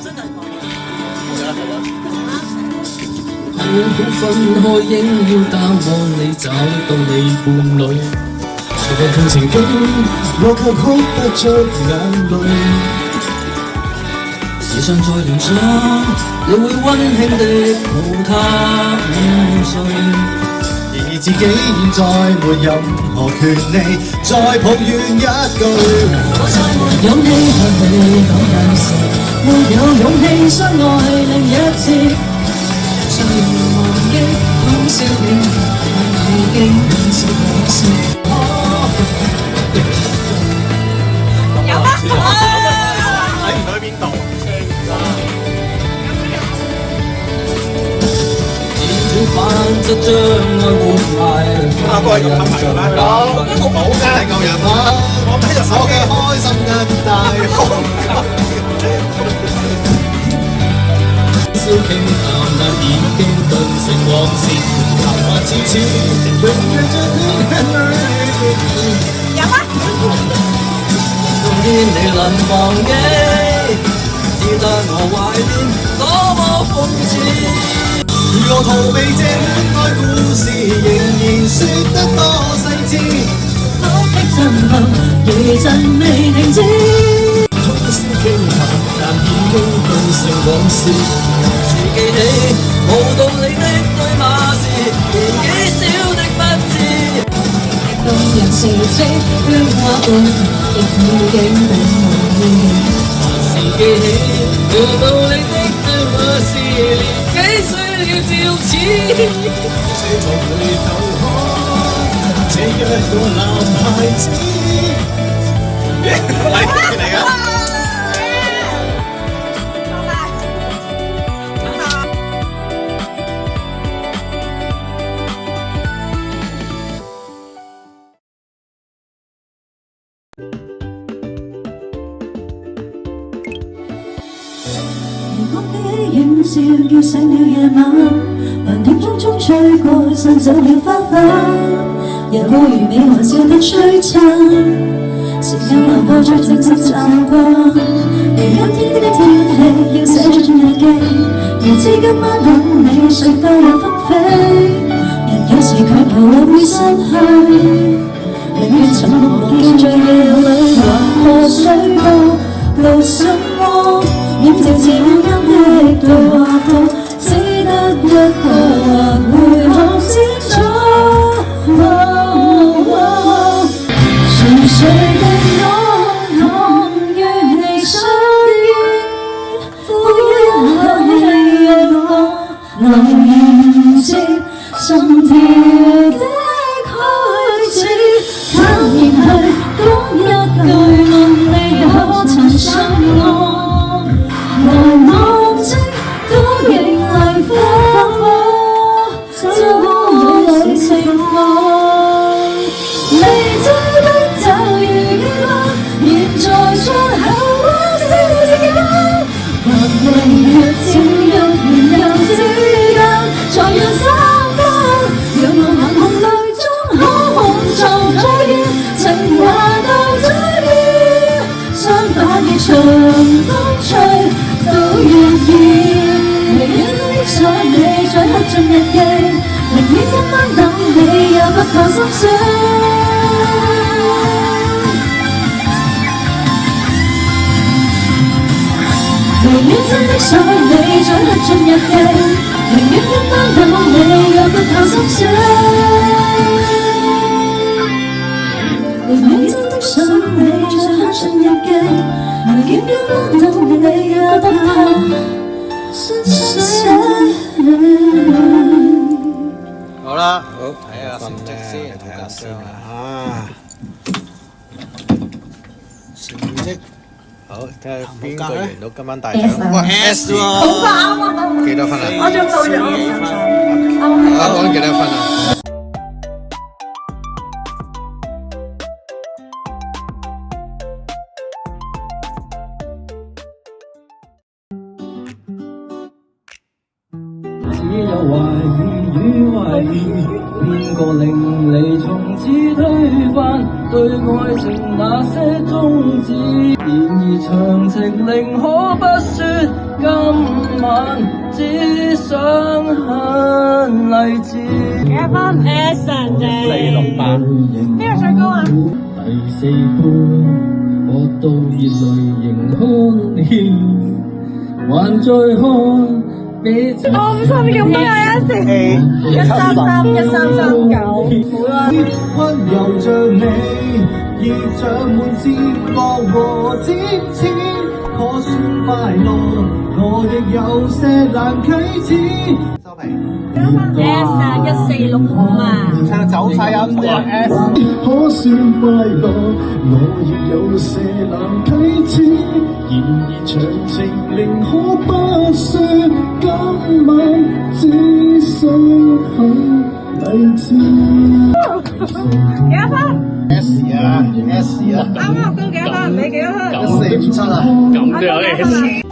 好好分開，應要淡忘你，找到你伴侶。隨便看情景，我卻哭不出眼淚。時常在聯想，你會溫馨地抱他午睡。然而自己現在沒任何權利再抱怨一句，我再沒勇氣向你講眼神，沒有勇氣相愛另一次。最忘記通宵你，已經變成往事。有啊！睇唔到喺邊度？反則將愛活埋，過去咁拍埋咩？好嘅，係舊人啦。我睇隻手機開心一大空燒傾談，但已經頓成往事。談話似此，永遠像天裏。有啊！冬天你能忘記，只得我懷念，多麼諷刺。如何逃避這戀愛故事，仍然說得多細緻。哭的震撼，餘震未停止。通宵傾談，但已經頓成往事。時記起無道理的對罵時，年紀小的不知。動人情節，喧嘩半亦已經並無意義。時記起無道理的對罵時，年紀需要照此。這個回頭看，這一個男孩子。係邊嚟㗎？映照叫醒了夜晚，2點鐘風吹過，散走了花瓣，夜空如美還笑得璀璨，時間流過最靜寂習慣，如今天的天氣要寫出日記，如知今晚等你睡快又紛飛，人有時強求又會失去，寧願沉默見在夜裏橫河水波，路什麼？映照照間的對話簿，只得一個話會看清楚。沉睡的我，與你相依，呼一口氣讓我能迎接心跳的開始。坦然去講一句，問你可曾想我？來望清倒影裏花火，將我裏情況。未知的就如結果，現在窗口灣小小間，還未若照入然又照間，才讓三分，讓我眼紅淚中可看作再見，情話到嘴邊，相反的長風吹。都願意，寧願的想你再刻進日記，寧願今晚等你也不怕心碎。寧願真的想你再刻進日記，寧願今晚等你也不怕心碎。寧願真的想你再刻進日記，寧願今晚等你也不怕心碎。好啦，好睇下成績先，睇下先啊！成績好，睇下邊個贏到今晚大獎。哇 S 喎，好啱啊！幾多分啊？我仲到咗幾分？啱啱幾多分啊？有懷疑與懷疑，邊個令你從此推翻對愛情那些宗旨？然而長情寧可不說，今晚只想很勵志。幾多分 ？S 人哋468。邊個最高啊？第4杯，我到熱淚盈眶了，還在看彼此。我50咁多啊，S 1331339，好啦。溫柔像你，已長滿折磨和尖刺，可算快樂，我亦有些難啟齒。收皮。S 啊，1465啊。唱走晒音啫 S。可算快樂，我亦有些難啟齒。然而長情寧可不說，今晚只想很勵志。幾多分？ S 啊 S 啊。啱啱高幾多分？你幾多分？ 457啊。咁都有 S。